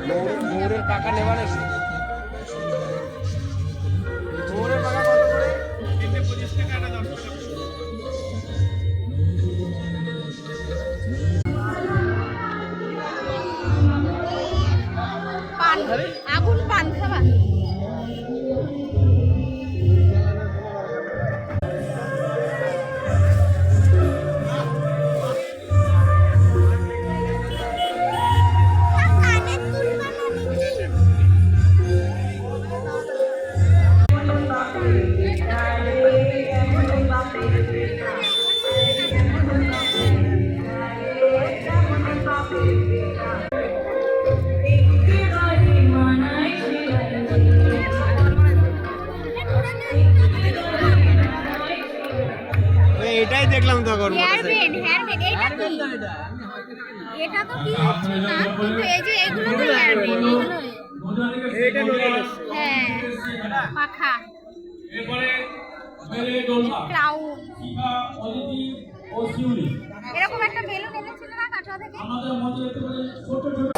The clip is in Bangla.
ময়ূরের পাকা নেবার এসে ময়ূরের পাকা কত করে? 25 টাকা না 10 টাকা। পান আগুন পান খাবা? এটাই দেখলাম তখন এটা তো কি হচ্ছে না, কিন্তু এই যে এগুলো তো হেয়ারব্যান্ড, এইটা নতুন হ্যাঁ পাখা এরপরে মেলে দোলনা ক্রাউন শিখা অদিতি ও শিউলি এরকম একটা বেলুন এনেছিল না কাটোয়া থেকে। আমাদের মঞ্চে দেখতে পাচ্ছেন ছোট ছোট